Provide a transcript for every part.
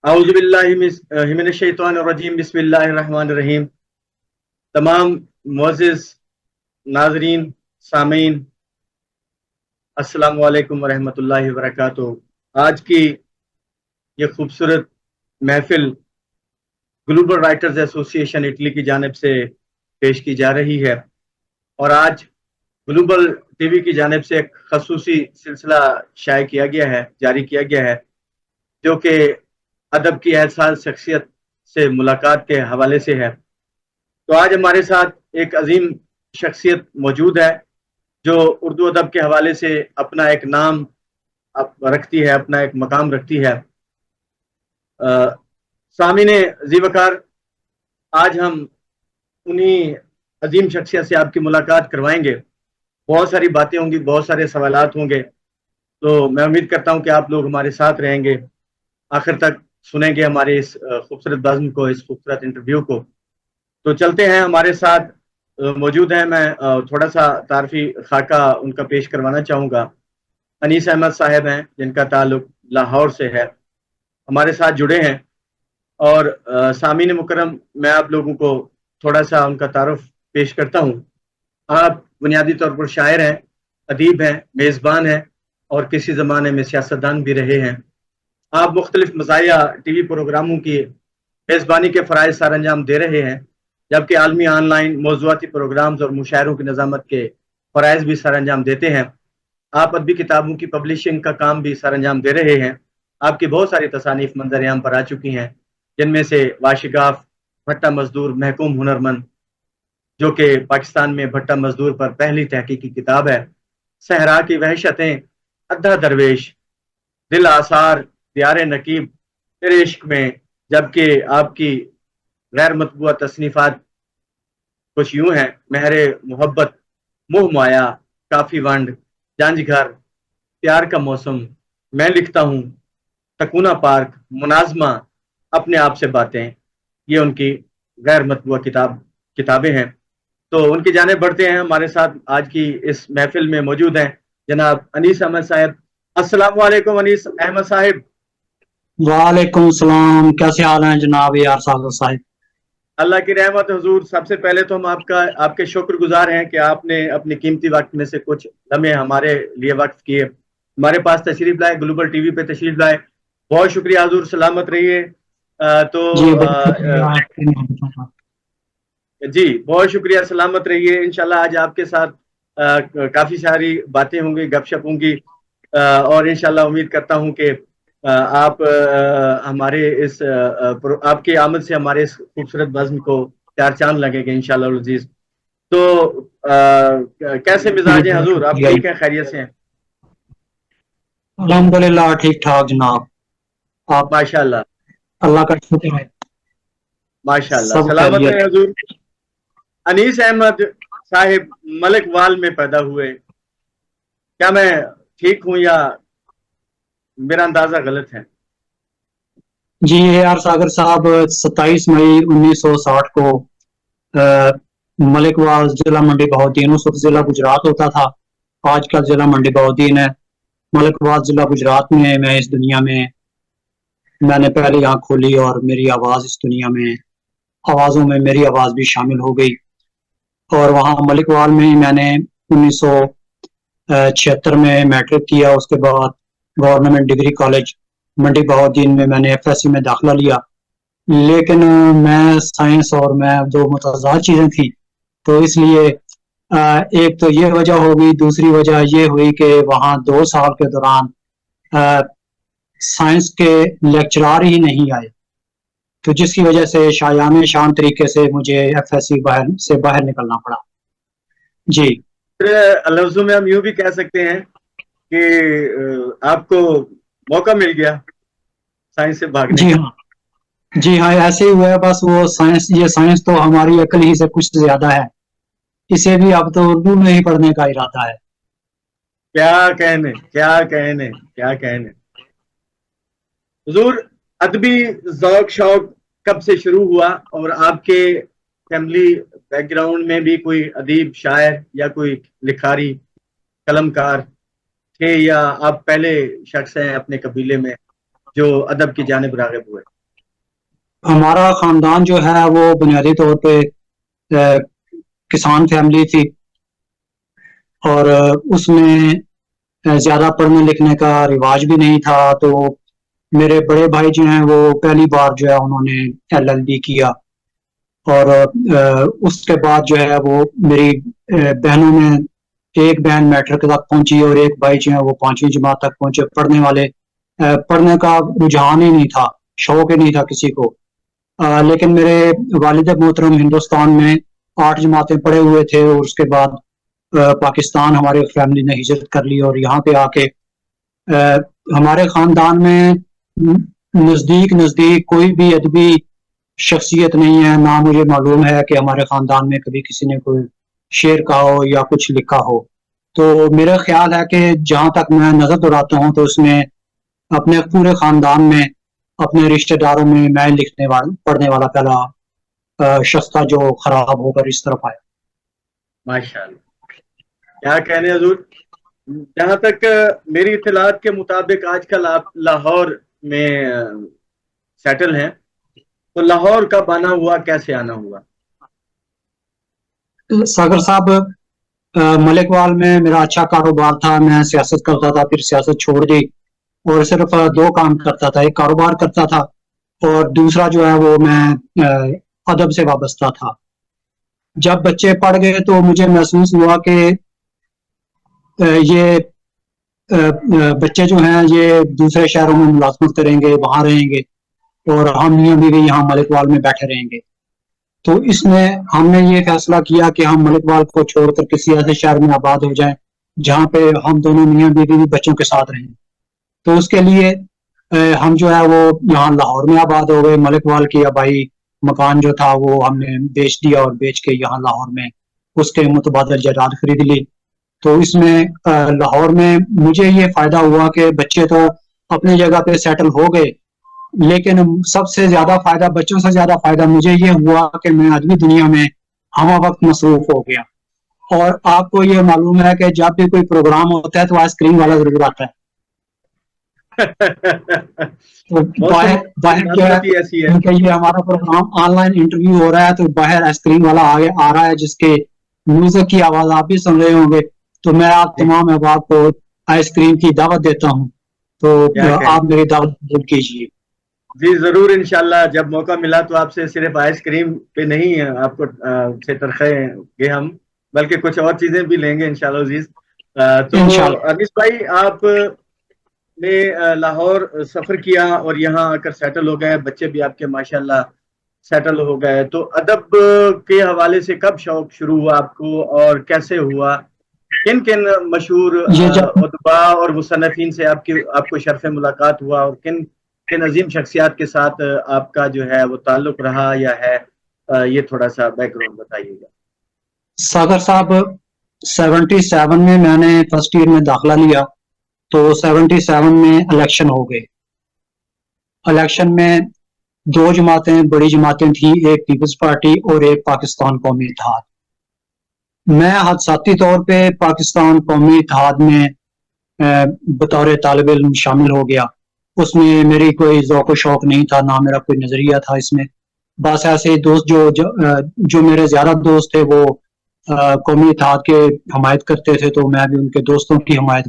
اعوذ باللہ من الشیطان الرجیم، بسم اللہ الرحمن الرحیم۔ تمام معزز ناظرین، سامعین، السلام علیکم ورحمۃ اللہ وبرکاتہ۔ آج کی یہ خوبصورت محفل گلوبل رائٹرز ایسوسی ایشن اٹلی کی جانب سے پیش کی جا رہی ہے، اور آج گلوبل ٹی وی کی جانب سے ایک خصوصی سلسلہ شائع کیا گیا ہے، جاری کیا گیا ہے، جو کہ ادب کی احساس شخصیت سے ملاقات کے حوالے سے ہے۔ تو آج ہمارے ساتھ ایک عظیم شخصیت موجود ہے جو اردو ادب کے حوالے سے اپنا ایک نام رکھتی ہے، اپنا ایک مقام رکھتی ہے۔ سامعین ذی وقار، آج ہم انہی عظیم شخصیت سے آپ کی ملاقات کروائیں گے۔ بہت ساری باتیں ہوں گی، بہت سارے سوالات ہوں گے، تو میں امید کرتا ہوں کہ آپ لوگ ہمارے ساتھ رہیں گے، آخر تک سنیں گے ہمارے اس خوبصورت بزم کو، اس خوبصورت انٹرویو کو۔ تو چلتے ہیں، ہمارے ساتھ موجود ہیں۔ میں تھوڑا سا تعارفی خاکہ ان کا پیش کروانا چاہوں گا۔ انیس احمد صاحب ہیں، جن کا تعلق لاہور سے ہے، ہمارے ساتھ جڑے ہیں۔ اور سامعین مکرم، میں آپ لوگوں کو تھوڑا سا ان کا تعارف پیش کرتا ہوں۔ آپ بنیادی طور پر شاعر ہیں، ادیب ہیں، میزبان ہیں، اور کسی زمانے میں سیاستدان بھی رہے ہیں۔ آپ مختلف مزاحیہ ٹی وی پروگراموں کی میزبانی کے فرائض سر انجام دے رہے ہیں، جبکہ عالمی آن لائن موضوعاتی پروگرامز اور مشاعروں کی نظامت کے فرائض بھی سر انجام دیتے ہیں۔ آپ ادبی کتابوں کی پبلشنگ کا کام بھی سر انجام دے رہے ہیں۔ آپ کی بہت ساری تصانیف منظر عام پر آ چکی ہیں، جن میں سے واشگاف، بھٹا مزدور، محکوم ہنرمند، جو کہ پاکستان میں بھٹا مزدور پر پہلی تحقیقی کتاب ہے، صحرا کی وحشتیں، ادھا درویش، دل آثار، دیار نقیب، تیرے عشق میں، جبکہ آپ کی غیر مطبوعہ تصنیفات کچھ یوں ہیں: مہر محبت، موہ مایا، کافی ونڈ، جانج گھر، پیار کا موسم، میں لکھتا ہوں، تکونا پارک، مناظمہ، اپنے آپ سے باتیں۔ یہ ان کی غیر مطبوعہ کتابیں ہیں۔ تو ان کی جانب بڑھتے ہیں۔ ہمارے ساتھ آج کی اس محفل میں موجود ہیں جناب انیس احمد صاحب۔ السلام علیکم انیس احمد صاحب۔ وعلیکم السلام، کیسے حال ہیں جناب یار صاحب؟ اللہ کی رحمت حضور۔ سب سے پہلے تو ہم آپ کے شکر گزار ہیں کہ آپ نے اپنی قیمتی وقت میں سے کچھ لمحے ہمارے لیے وقت کیے، ہمارے پاس تشریف لائے، گلوبل ٹی وی پہ تشریف لائے۔ بہت شکریہ حضور، سلامت رہیے۔ جی بہت شکریہ، سلامت رہیے۔ انشاءاللہ آج آپ کے ساتھ کافی ساری باتیں ہوں گی، گپ شپ ہوں گی، اور انشاءاللہ امید کرتا ہوں کہ آپ ہمارے اس آپ کی آمد سے ہمارے اس خوبصورت بزم کو چار چاند لگے گے انشاءاللہ العزیز۔ تو کیسے مزاج ہیں حضور؟ آپ ٹھیک ہیں، خیریت سے ہیں؟ الحمدللہ ٹھیک ٹھاک جناب، آپ ماشاءاللہ اللہ کا شکر ہے، ماشاءاللہ، سب سلامت خیریت۔ رہے حضور۔ انیس احمد صاحب ملک وال میں پیدا ہوئے، کیا میں ٹھیک ہوں یا میرا اندازہ غلط ہے؟ جی یار ساگر صاحب، 27 مئی 1960 کو ملک واز ضلع منڈی بہودین، اس وقت ضلع گجرات ہوتا تھا، آج کل ضلع منڈی بہودین ہے۔ ملک واز ضلع گجرات میں میں اس دنیا میں نے پہلی آنکھ کھولی، اور میری آواز اس دنیا میں، آوازوں میں میری آواز بھی شامل ہو گئی۔ اور وہاں ملک وال میں میں نے 1976 میں میٹرک کیا، اس کے بعد گورنمنٹ ڈگری کالج منڈی بہودین میں نے ایف ایس سی میں داخلہ لیا۔ لیکن میں سائنس اور میں دو متضاد چیزیں تھیں، تو اس لیے ایک تو یہ وجہ ہو گئی، دوسری وجہ یہ ہوئی کہ وہاں 2 سال کے دوران سائنس کے لیکچرار ہی نہیں آئے، تو جس کی وجہ سے شایانہ شان طریقے سے مجھے ایف ایس سی سے باہر نکلنا پڑا۔ جی لفظوں میں ہم یوں بھی کہہ سکتے ہیں کہ آپ کو موقع مل گیا سائنس سے بھاگنے جی کا۔ ہاں، جی ہاں، ایسے ہی ہوا ہے۔ بس وہ سائنس تو ہماری عقل ہی سے کچھ زیادہ ہے، اسے بھی اب تو اردو میں ہی پڑھنے کا ارادہ ہے۔ کیا کہنے، کیا کہنے، کیا کہنے حضور۔ ادبی ذوق شوق کب سے شروع ہوا، اور آپ کے فیملی بیک گراؤنڈ میں بھی کوئی ادیب، شاعر یا کوئی لکھاری، قلم کار تھے، یا آپ پہلے شخص ہیں اپنے قبیلے میں جو ادب کی جانب راغب ہوئے؟ ہمارا خاندان جو ہے وہ بنیادی طور پہ کسان فیملی تھی، اور اس میں زیادہ پڑھنے لکھنے کا رواج بھی نہیں تھا. تو میرے بڑے بھائی جو ہیں وہ پہلی بار جو ہے انہوں نے LLB کیا، اور اس کے بعد جو ہے وہ میری بہنوں میں ایک بہن میٹرک تک پہنچی اور ایک بھائی جو ہے وہ 5ویں جماعت تک پہنچے. پڑھنے والے پڑھنے کا رجحان ہی نہیں تھا، شوق ہی نہیں تھا کسی کو. لیکن میرے والد محترم ہندوستان میں 8 جماعتیں پڑھے ہوئے تھے، اور اس کے بعد پاکستان ہمارے فیملی نے ہجرت کر لی، اور یہاں پہ آ کے ہمارے خاندان میں نزدیک کوئی بھی ادبی شخصیت نہیں ہے. نہ مجھے معلوم ہے کہ ہمارے خاندان میں کبھی کسی نے کوئی شعر کہا ہو یا کچھ لکھا ہو. تو میرا خیال ہے کہ جہاں تک میں نظر دوڑاتا ہوں تو اس میں اپنے پورے خاندان میں، اپنے رشتہ داروں میں لکھنے والا پڑھنے والا پہلا شخص تھا جو خراب ہو کر اس طرف آیا. ماشاء اللہ، کیا کہنے حضور. جہاں تک میری اطلاعات کے مطابق آج کل آپ لاہور میں سیٹل ہیں، تو لاہور کب آنا ہوا، کیسے آنا ہوا؟ ساگر صاحب، ملک وال میں میرا اچھا کاروبار تھا، میں سیاست کرتا تھا، پھر سیاست چھوڑ دی اور صرف 2 کام کرتا تھا. ایک کاروبار کرتا تھا اور دوسرا جو ہے وہ میں ادب سے وابستہ تھا. جب بچے پڑھ گئے تو مجھے محسوس ہوا کہ یہ بچے جو ہیں یہ دوسرے شہروں میں ملازمت کریں گے، وہاں رہیں گے، اور ہم میاں بیوی یہاں ملک وال میں بیٹھے رہیں گے. تو اس میں ہم نے یہ فیصلہ کیا کہ ہم ملک وال کو چھوڑ کر کسی ایسے شہر میں آباد ہو جائیں جہاں پہ ہم دونوں میاں بیوی بھی بچوں کے ساتھ رہیں. تو اس کے لیے ہم جو ہے وہ یہاں لاہور میں آباد ہو گئے. ملک وال کی آبائی مکان جو تھا وہ ہم نے بیچ دیا اور بیچ کے یہاں لاہور میں اس کے متبادل جائیداد خرید لی. تو اس میں لاہور میں مجھے یہ فائدہ ہوا کہ بچے تو اپنی جگہ پہ سیٹل ہو گئے، لیکن سب سے زیادہ فائدہ، بچوں سے زیادہ فائدہ مجھے یہ ہوا کہ میں ادبی دنیا میں ہمہ وقت مصروف ہو گیا. اور آپ کو یہ معلوم ہے کہ جب بھی کوئی پروگرام ہوتا ہے تو آئس کریم والا ضرور آتا ہے. تو باہر جو ہے ایسی ہے. کیونکہ یہ ہمارا پروگرام آن لائن انٹرویو ہو رہا ہے تو باہر آئس کریم والا آگے آ رہا ہے جس کے میوزک کی آواز آپ بھی سن رہے ہوں گے. تو میں آپ تمام احباب کو آئس کریم کی دعوت دیتا ہوں، تو آپ میری دعوت قبول کیجیے. جی ضرور، انشاءاللہ جب موقع ملا تو آپ سے صرف آئس کریم پہ نہیں آپ کو سے ترخیں گے ہم، بلکہ کچھ اور چیزیں بھی لیں گے انشاءاللہ عزیز. تو انیس بھائی، آپ نے لاہور سفر کیا اور یہاں آ کر سیٹل ہو گئے، بچے بھی آپ کے ماشاءاللہ سیٹل ہو گئے. تو ادب کے حوالے سے کب شوق شروع ہوا آپ کو اور کیسے ہوا؟ کن کن مشہور ادباء اور مصنفین سے آپ کو شرف ملاقات ہوا، اور کن عظیم شخصیات کے ساتھ آپ کا جو ہے وہ تعلق رہا یا ہے؟ یہ تھوڑا سا بیک گراؤنڈ بتائیے گا. ساگر صاحب، 77 میں نے فرسٹ ایئر میں داخلہ لیا، تو 77 میں الیکشن ہو گئے. الیکشن میں 2 جماعتیں، بڑی جماعتیں تھیں، ایک پیپلز پارٹی اور ایک پاکستان قومی اتحاد. میں حادثاتی طور پہ پاکستان قومی اتحاد میں بطور طالب علم شامل ہو گیا. اس میں میری کوئی ذوق و شوق نہیں تھا، نہ میرا کوئی نظریہ تھا اس میں. بس ایسے دوست جو میرے زیادہ دوست تھے وہ قومی اتحاد کے حمایت کرتے تھے، تو میں بھی ان کے دوستوں کی حمایت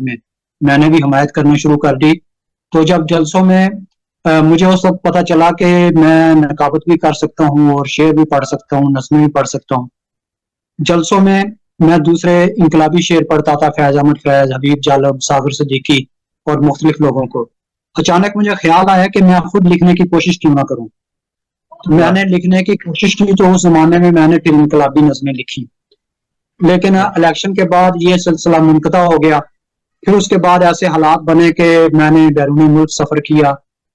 میں نے بھی حمایت کرنا شروع کر دی. تو جب جلسوں میں مجھے اس وقت پتا چلا کہ میں نقابت بھی کر سکتا ہوں اور شعر بھی پڑھ سکتا ہوں، نظمیں بھی پڑھ سکتا ہوں. جلسوں میں دوسرے انقلابی شعر پڑھتا تھا، فیض احمد فیض، حبیب جالب، ساغر صدیقی اور مختلف لوگوں کو. اچانک مجھے خیال آیا کہ میں خود لکھنے کی کوشش کیوں نہ کروں. میں نے لکھنے کی کوشش کی تو اس زمانے میں نے پھر انقلابی نظمیں لکھی. لیکن الیکشن کے بعد یہ سلسلہ منقطع ہو گیا. پھر اس کے بعد ایسے حالات بنے کہ میں نے بیرون ملک سفر کیا،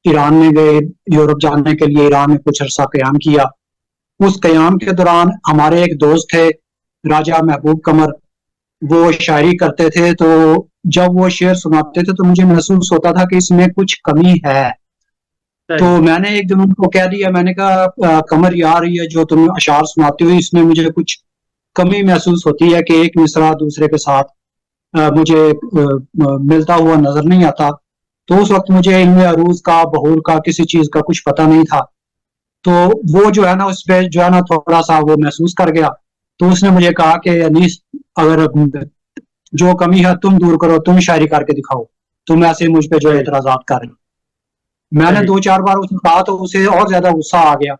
ایران میں گئے، یورپ جانے کے لیے ایران میں کچھ عرصہ قیام کیا. اس قیام کے دوران ہمارے ایک دوست تھے راجہ محبوب قمر، وہ شاعری کرتے تھے. تو جب وہ شعر سناتے تھے تو مجھے محسوس ہوتا تھا کہ اس میں کچھ کمی ہے. تو میں نے ایک دن ان کو کہہ دیا، میں نے کہا قمر یار، یہ جو تم اشعار سناتے ہو اس میں مجھے کچھ کمی محسوس ہوتی ہے کہ ایک مصرع دوسرے کے ساتھ مجھے ملتا ہوا نظر نہیں آتا. تو اس وقت مجھے علم عروض کا، بحور کا، کسی چیز کا کچھ پتہ نہیں تھا. تو وہ جو ہے نا اس پہ جو ہے نا تھوڑا سا وہ محسوس کر گیا. تو اس نے مجھے کہا کہ انیس، اگر جو کمی ہے تم دور کرو، تم شاعری کر کے دکھاؤ، تم ایسے مجھ پہ جو ہے صحیح اعتراضات کر رہے. میں نے صحیح. 2-4 بار اسے کہا تو اسے اور زیادہ غصہ آ گیا.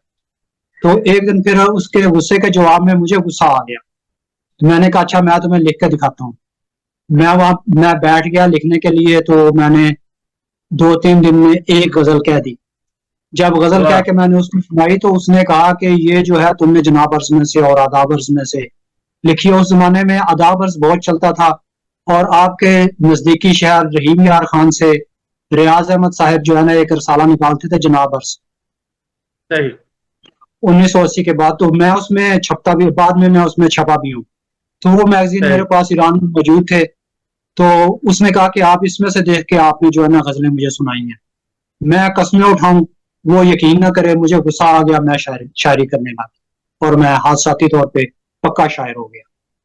تو ایک دن پھر اس کے غصے کے جواب میں مجھے غصہ آ گیا. میں نے کہا اچھا میں تمہیں لکھ کے دکھاتا ہوں. میں بیٹھ گیا لکھنے کے لیے. تو میں نے 2-3 دن میں ایک غزل کہہ دی. جب غزل واہ. کہہ کے میں نے اس کو سنائی تو اس نے کہا کہ یہ جو ہے تم نے جناب ارض میں سے اور آداب ارض میں سے لکھی ہے. اس زمانے میں آداب ارض بہت چلتا تھا، اور آپ کے نزدیکی شہر رحیم یار خان سے ریاض احمد صاحب جو ہے نا ایک رسالہ نکالتے تھے جناب ارض صحیح 1980 کے بعد. تو میں اس میں چھپتا بھی، بعد میں اس میں چھپا بھی ہوں. تو وہ میگزین صحیح. میرے پاس ایران میں موجود تھے. تو اس نے کہا کہ آپ اس میں سے دیکھ کے آپ نے جو ہے نا غزلیں مجھے سنائی ہیں. میں قسمیں اٹھاؤں وہ یقین نہ کرے، مجھے غصہ آ گیا. میں شاعری کرنے لگا اور میں حادثاتی طور پہ پکا شاعر ہو گیا.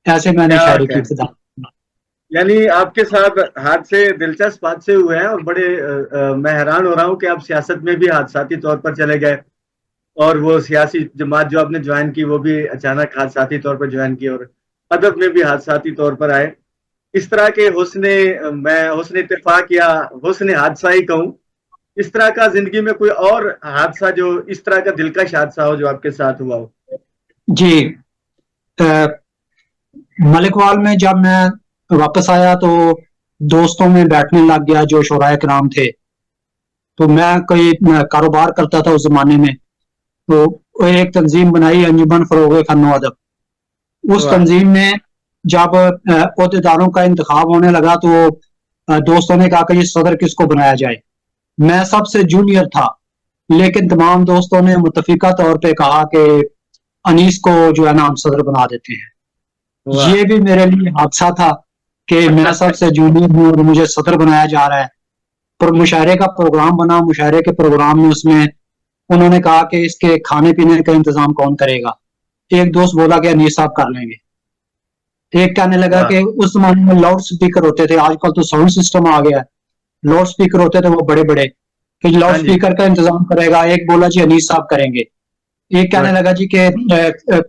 ایسے میں نے کیا شاعری کی کہ ابتدا. یعنی آپ کے ساتھ حادثے دلچسپ حادثے ہوئے ہیں، اور بڑے میں حیران ہو رہا ہوں کہ آپ سیاست میں بھی حادثاتی طور پر چلے گئے، اور وہ سیاسی جماعت جو آپ نے جوائن کی وہ بھی اچانک حادثاتی طور پر جوائن کی، اور ادب میں بھی حادثاتی طور پر آئے. اس طرح کے میں حسن اتفاق یا حسن حادثہ ہی کہوں، اس طرح کا زندگی میں کوئی اور حادثہ جو اس طرح کا دلکش حادثہ ہو جو آپ کے ساتھ ہوا ہو؟ جی، ملک وال میں جب میں واپس آیا تو دوستوں میں بیٹھنے لگ گیا جو شورائے کرام تھے. تو میں کوئی کاروبار کرتا تھا اس زمانے میں. تو ایک تنظیم بنائی انجمن فروغ فن و ادب. اس واہ. تنظیم میں جب عہدیداروں کا انتخاب ہونے لگا تو دوستوں نے کہا کہ یہ صدر کس کو بنایا جائے. میں سب سے جونیئر تھا، لیکن تمام دوستوں نے متفقہ طور پہ کہا کہ انیس کو جو ہے نا ہم صدر بنا دیتے ہیں. واہ. یہ بھی میرے لیے حادثہ تھا کہ میں سب سے جونیئر ہوں اور مجھے صدر بنایا جا رہا ہے. پر مشاعرے کا پروگرام بنا. مشاعرے کے پروگرام میں اس میں انہوں نے کہا کہ اس کے کھانے پینے کا انتظام کون کرے گا. ایک دوست بولا کہ انیس صاحب کر لیں گے. ایک کہنے لگا واہ. کہ اس زمانے میں لاؤڈ سپیکر ہوتے تھے، آج کل تو ساؤنڈ سسٹم آ گیا ہے. لاؤڈ سپیکر ہوتے تھے وہ بڑے بڑے، کہ لاؤڈ ہاں جی. سپیکر کا انتظام کرے گا. ایک بولا جی انیس صاحب کریں گے. ایک کہنے گڈ. لگا جی کہ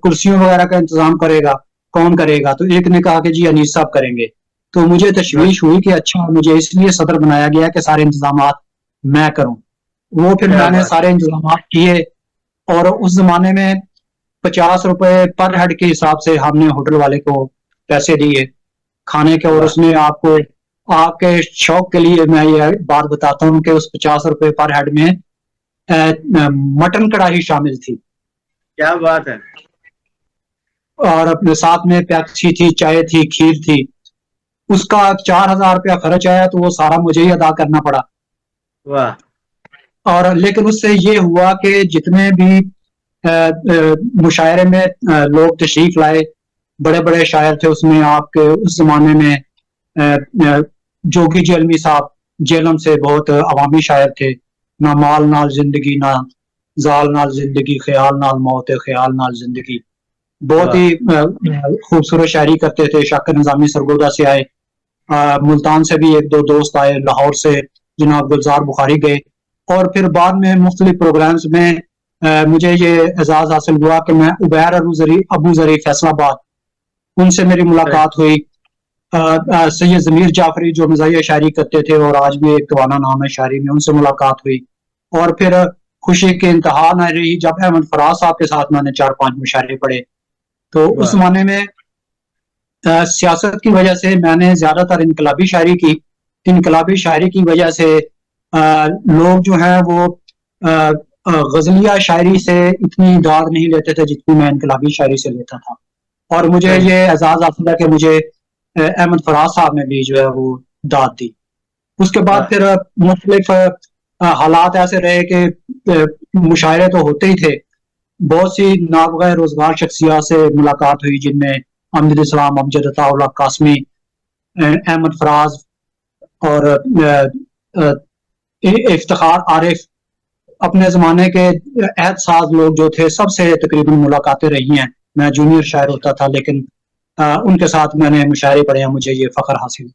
کرسیوں وغیرہ کا انتظام کرے گا کون کرے گا. تو ایک نے کہا کہ جی انیس صاحب کریں گے. تو مجھے گڈ. تشویش ہوئی کہ اچھا مجھے اس لیے صدر بنایا گیا کہ سارے انتظامات میں کروں. وہ پھر کیا میں نے بات ہے. سارے انتظامات کیے. اور اس زمانے میں 50 روپے پر ہیڈ کے حساب سے ہم نے ہوٹل والے کو پیسے دیے کھانے کے. اور واہ. اس میں آپ کے شوق کے لیے میں یہ بات بتاتا ہوں کہ اس 50 روپے پر ہیڈ میں مٹن کڑاہی شامل تھی، کیا بات ہے. اور اپنے ساتھ میں پیپسی تھی، چائے تھی، کھیر تھی. اس کا 4,000 روپیہ خرچ آیا تو وہ سارا مجھے ہی ادا کرنا پڑا. واہ. اور لیکن اس سے یہ ہوا کہ جتنے بھی مشاعرے میں لوگ تشریف لائے، بڑے بڑے شاعر تھے اس میں. آپ کے اس زمانے میں جوگی جیلمی صاحب جیلم سے بہت عوامی شاعر تھے. نہ مال نال زندگی، نہ زال نال زندگی، خیال نال موت، خیال نال زندگی. بہت واہ. ہی خوبصورت شاعری کرتے تھے. شاکر نظامی سرگودا سے آئے، ملتان سے بھی ایک دو دوست آئے، لاہور سے جناب گلزار بخاری گئے. اور پھر بعد میں مختلف پروگرامز میں مجھے یہ اعزاز حاصل ہوا کہ میں عبیر ابو ذری فیصل آباد، ان سے میری صحیح. ملاقات ہوئی. سید ضمیر جعفری جو مزاحیہ شاعری کرتے تھے اور آج بھی ایک توانا نام ہے شاعری میں، ان سے ملاقات ہوئی. اور پھر خوشی کے انتہا نہ رہی جب احمد فراز صاحب کے ساتھ میں نے 4-5 مشاعرے پڑھے. تو اس واہ. زمانے میں سیاست کی وجہ سے میں نے زیادہ تر انقلابی شاعری کی. انقلابی شاعری کی وجہ سے لوگ جو ہیں وہ غزلیہ شاعری سے اتنی داد نہیں لیتے تھے جتنی میں انقلابی شاعری سے لیتا تھا. اور مجھے صحیح. یہ اعزاز حاصل ہے کہ مجھے احمد فراز صاحب نے بھی جو ہے وہ داد دی. اس کے بعد واہ. پھر مختلف حالات ایسے رہے کہ مشاعرے تو ہوتے ہی تھے. بہت سی نابغہ روزگار شخصیات سے ملاقات ہوئی جن میں امجد اسلام، امجد عطا اللہ قاسمی، احمد فراز اور افتخار عارف. اپنے زمانے کے عہد ساز لوگ جو تھے سب سے تقریباً ملاقاتیں رہی ہیں. میں جونیئر شاعر ہوتا تھا لیکن ان کے ساتھ میں نے مشاعرے پڑھے ہیں، مجھے یہ فخر حاصل.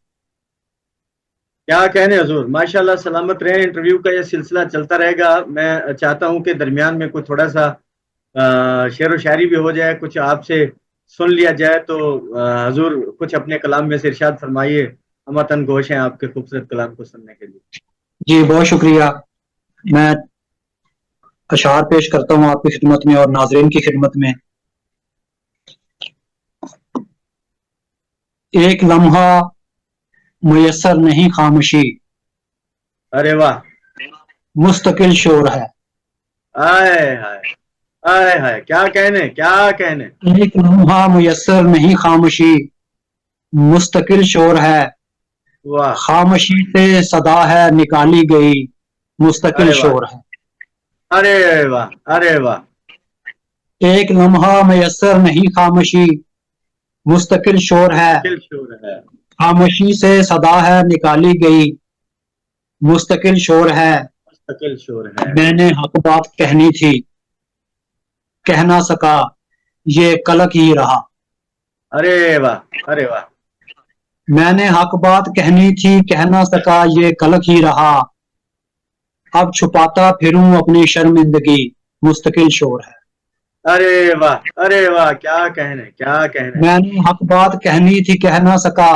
کیا کہنے حضور، ماشاءاللہ سلامت رہیں. انٹرویو کا یہ سلسلہ چلتا رہے گا. میں چاہتا ہوں کہ درمیان میں کوئی تھوڑا سا شعر و شاعری بھی ہو جائے، کچھ آپ سے سن لیا جائے. تو حضور کچھ اپنے کلام میں سے ارشاد فرمائیے، ہم وطن گوش ہیں آپ کے خوبصورت کلام کو سننے کے لیے. جی بہت شکریہ. میں اشعار پیش کرتا ہوں آپ کی خدمت میں اور ناظرین کی خدمت میں. ایک لمحہ میسر نہیں خاموشی، ارے واہ، مستقل شور ہے. آئے ہائے، آئے ہائے، کیا کہنے، کیا کہنے. ایک لمحہ میسر نہیں خاموشی، مستقل شور ہے. واہ، خاموشی سے صدا ہے نکالی گئی، مستقل ارے واہ، شور ہے. ارے واہ، ارے واہ. ایک لمحہ میسر نہیں خاموشی، مستقل شور ہے. مستقل شور ہے. خاموشی سے صدا ہے نکالی گئی، مستقل شور ہے. مستقل شور ہے. میں نے حق بات کہنی تھی، کہہ نہ سکا، یہ کلک ہی رہا. ارے واہ، ارے واہ. میں نے حق بات کہنی تھی، کہہ نہ سکا، یہ کلک ہی رہا. اب چھپاتا پھروں اپنی شرمندگی، مستقل شور ہے. ارے واہ، ارے واہ، کیا کہنے، کیا کہنے. میں نے حق بات کہنی تھی، کہہ نہ سکا،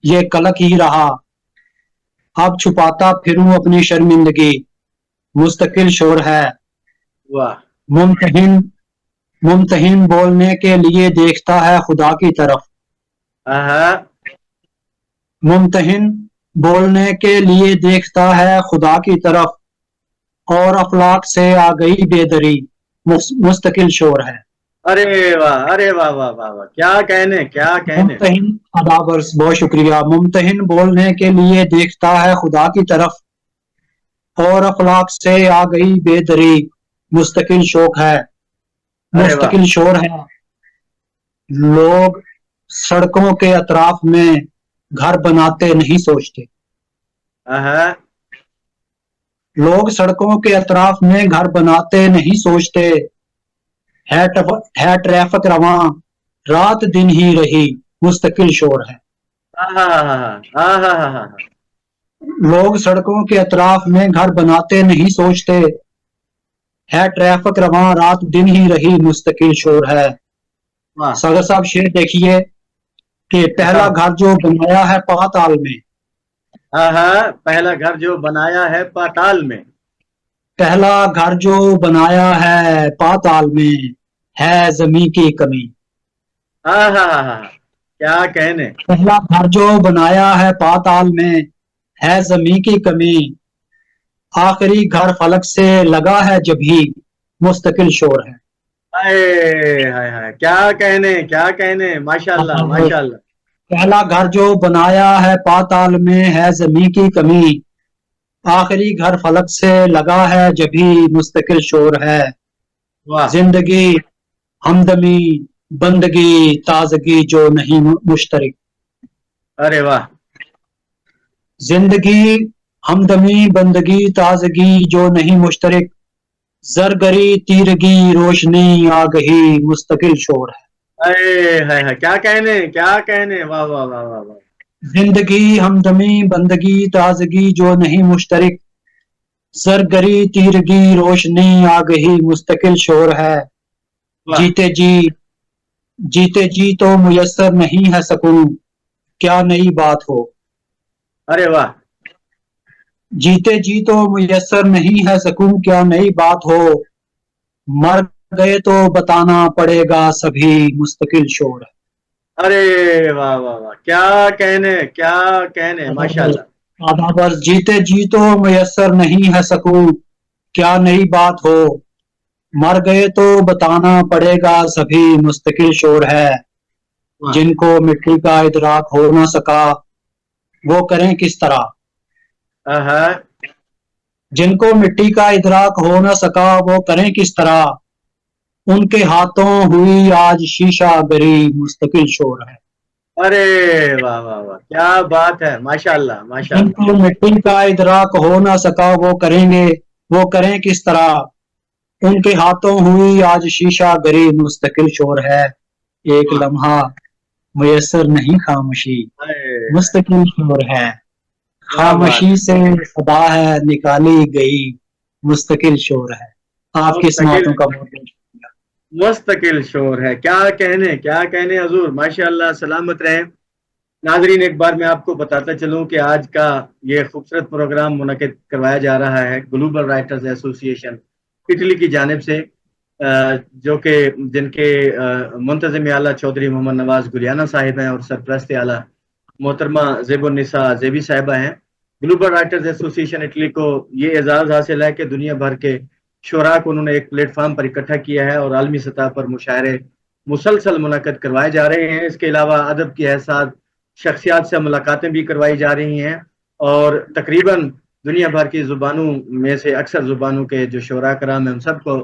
یہ کلک ہی رہا. اب چھپاتا پھروں اپنی شرمندگی، مستقل شور ہے. واہ. ممتحن ممتحن بولنے کے لیے دیکھتا ہے خدا کی طرف. ہاں، ممتحن بولنے کے لیے دیکھتا ہے خدا کی طرف، اور افلاک سے آ گئی بے دری، مستقل شور ہے. ارے واہ، ارے واہ، واہ واہ واہ، کیا کہنے، کیا کہنے. ممتحن ادابرس بہت شکریہ. ممتحن بولنے کے لیے دیکھتا ہے خدا کی طرف، اور اخلاق سے آ گئی بے دری، مستقل شوق ہے، ارے واہ. مستقل شور ہے. لوگ سڑکوں کے اطراف میں گھر بناتے نہیں سوچتے. ہاں، لوگ سڑکوں کے اطراف میں گھر بناتے نہیں سوچتے. ہے ٹریفک رواں، رات دن ہی رہی، مستقل شور ہے. ہاں، ہاں، ہاں، ہاں، ہاں. لوگ سڑکوں کے اطراف میں گھر بناتے نہیں سوچتے. ہے ٹریفک رواں، رات دن ہی رہی، مستقل شور ہے. واہ. ساگر صاحب شعر دیکھیے کہ پہلا گھر جو بنایا ہے پاتال میں، ہاں ہاں، پہلا گھر جو بنایا ہے پاتال میں. پہلا گھر جو بنایا ہے پاتال میں، ہے زمیں کی کمی. ہاں ہاں ہاں ہاں، کیا کہنے. پہلا گھر جو بنایا ہے پاتال میں، ہے زمیں کی کمی. آخری گھر فلک سے لگا ہے جبھی، مستقل شور ہے. ہائے ہائے ہائے، کیا کہنے، کیا کہنے. ماشاء اللہ، ماشاء اللہ. پہلا گھر جو بنایا ہے پاتال میں، ہے زمیں کی کمی. آخری گھر فلک سے لگا ہے جبھی، مستقل شور ہے. واہ. زندگی ہمدمی بندگی تازگی جو نہیں مشترک. ارے واہ. زندگی ہمدمی بندگی تازگی جو نہیں مشترک. زرگری تیرگی روشنی آگہی، مستقل شور ہے. کیا کہنے، کیا کہنے. واہ واہ واہ واہ واہ. زندگی ہمدمی بندگی تازگی جو نہیں مشترک. زرگری تیرگی روشنی آگہی، مستقل شور ہے. واہ. جیتے جی تو میسر نہیں ہے سکون، کیا نئی بات ہو. ارے واہ. جیتے جی تو میسر نہیں ہے سکون، کیا نئی بات ہو. مر گئے تو بتانا پڑے گا سبھی، مستقل شور ہے. ارے واہ واہ واہ، کیا کہنے، کیا کہنے. ماشاء اللہ. آدابر جیتے جی تو میسر نہیں ہے سکون، کیا نئی بات ہو. مر گئے تو بتانا پڑے گا سبھی، مستقل شور ہے. واہ. جن کو مٹی کا ادراک ہو نہ سکا، وہ کریں کس طرح. ہاں. جن کو مٹی کا ادراک ہو نہ سکا، وہ کریں کس طرح. ان کے ہاتھوں ہوئی آج شیشہ گری، مستقل شور ہے. ارے واہ واہ واہ، کیا بات ہے. ماشاء اللہ، ماشاء جن اللہ. کو مٹی کا ادراک ہو نہ سکا، وہ کریں کس طرح. ان کے ہاتھوں ہوئی آج شیشہ گری، مستقل شور ہے. ایک واہ. لمحہ میسر نہیں خاموشی، ہائے. مستقل شور ہے. کیا بات خاموشی سے صدا ہے نکالی گئی، مستقل شور ہے. آپ کی مستقل سماعتوں کا بہت بہت شکریہ. مستقل شور ہے. کیا کہنے حضور، ماشاء اللہ سلامت رہیں. ناظرین، ایک بار میں آپ کو بتاتا چلوں کہ آج کا یہ خوبصورت پروگرام منعقد کروایا جا رہا ہے گلوبل رائٹرز ایسوسی ایشن اٹلی کی جانب سے، جو کہ جن کے منتظم اعلیٰ چودھری محمد نواز گلیانہ صاحب ہیں اور سرپرست اعلیٰ محترمہ زیب النساء زیبی صاحبہ ہیں. گلوبل رائٹرز ایسوسی ایشن اٹلی کو یہ اعزاز حاصل ہے کہ دنیا بھر کے شعراء کو انہوں نے ایک پلیٹ فارم پر اکٹھا کیا ہے اور عالمی سطح پر مشاعرے مسلسل منعقد کروائے جا رہے ہیں. اس کے علاوہ ادب کی حساب شخصیات سے ملاقاتیں بھی کروائی جا رہی ہیں، اور تقریباً دنیا بھر کی زبانوں میں سے اکثر زبانوں کے جو شعراء کرام ہیں ان سب کو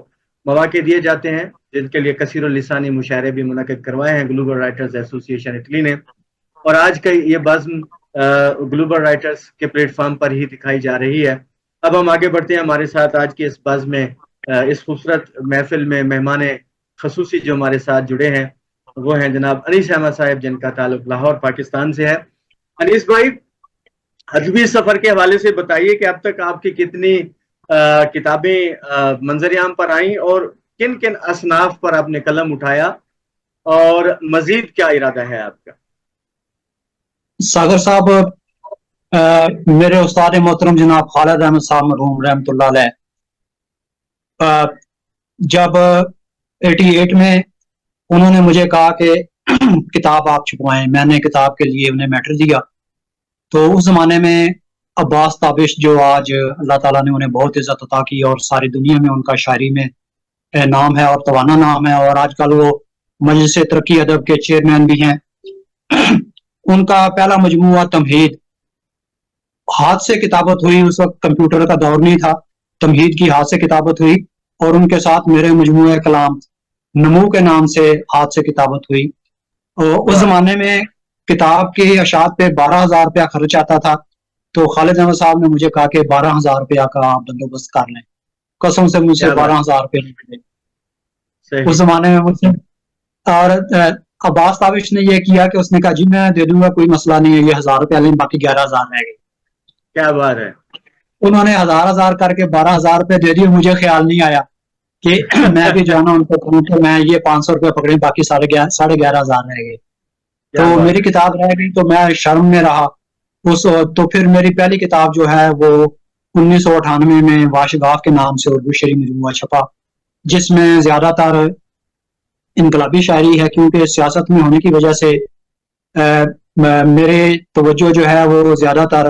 مواقع دیے جاتے ہیں، جن کے لیے کثیر اللسانی مشاعرے بھی منعقد کروائے ہیں گلوبل رائٹرز ایسوسی ایشن اٹلی نے. اور آج کا یہ بزم گلوبل رائٹرز کے پلیٹ فارم پر ہی دکھائی جا رہی ہے. اب ہم آگے بڑھتے ہیں. ہمارے ساتھ آج کے اس بزم میں اس خوبصورت محفل میں مہمان خصوصی جو ہمارے ساتھ جڑے ہیں وہ ہیں جناب انیس احمد صاحب، جن کا تعلق لاہور پاکستان سے ہے. انیس بھائی، ادبی سفر کے حوالے سے بتائیے کہ اب تک آپ کی کتنی کتابیں منظر عام پر آئیں اور کن کن اصناف پر آپ نے قلم اٹھایا، اور مزید کیا ارادہ ہے آپ کا؟ ساگر صاحب، میرے استاد محترم جناب خالد احمد صاحب مرحوم رحمۃ اللہ علیہ، جب 88 میں انہوں نے مجھے کہا کہ کتاب آپ چھپوائیں، میں نے کتاب کے لیے انہیں میٹر دیا. تو اس زمانے میں عباس تابش، جو آج اللہ تعالیٰ نے انہیں بہت عزت عطا کی اور ساری دنیا میں ان کا شاعری میں نام ہے اور توانا نام ہے، اور آج کل وہ مجلس ترقی ادب کے چیئرمین بھی ہیں، ان کا پہلا مجموعہ تمہید ہاتھ سے کتابت ہوئی. اس وقت کمپیوٹر کا دور نہیں تھا، تمہید کی ہاتھ سے کتابت ہوئی، اور ان کے ساتھ میرے مجموعہ کلام نمو کے نام سے ہاتھ سے کتابت ہوئی. اس زمانے میں کتاب کی اشاعت پہ 12,000 روپیہ خرچ آتا تھا. تو خالد احمد صاحب نے مجھے کہا کہ 12,000 روپیہ کا آپ بندوبست کر لیں. قسم سے مجھ سے 12,000 روپے ملے اس زمانے میں مجھ سے. اور عباس تابش نے یہ کیا کہ اس نے کہا جی میں دے دوں گا، کوئی مسئلہ نہیں ہے، یہ 1,000 روپیہ لیں، باقی 11,000 رہ گئے. کیا بات ہے. انہوں نے 1,000 کر کے 12,000 روپے دے دیے. مجھے خیال نہیں آیا کہ میں بھی جانا ان کو کہوں کہ میں یہ 500 روپے پکڑیں، باقی 11,500 رہ گئے. تو میری کتاب رہ گئی تو میں شرم میں رہا. تو پھر میری پہلی کتاب جو ہے وہ 1998 میں واشگاف کے نام سے اردو شعری مجموعہ چھپا، جس میں زیادہ تر انقلابی شاعری ہے، کیونکہ سیاست میں ہونے کی وجہ سے میرے توجہ جو ہے وہ زیادہ تر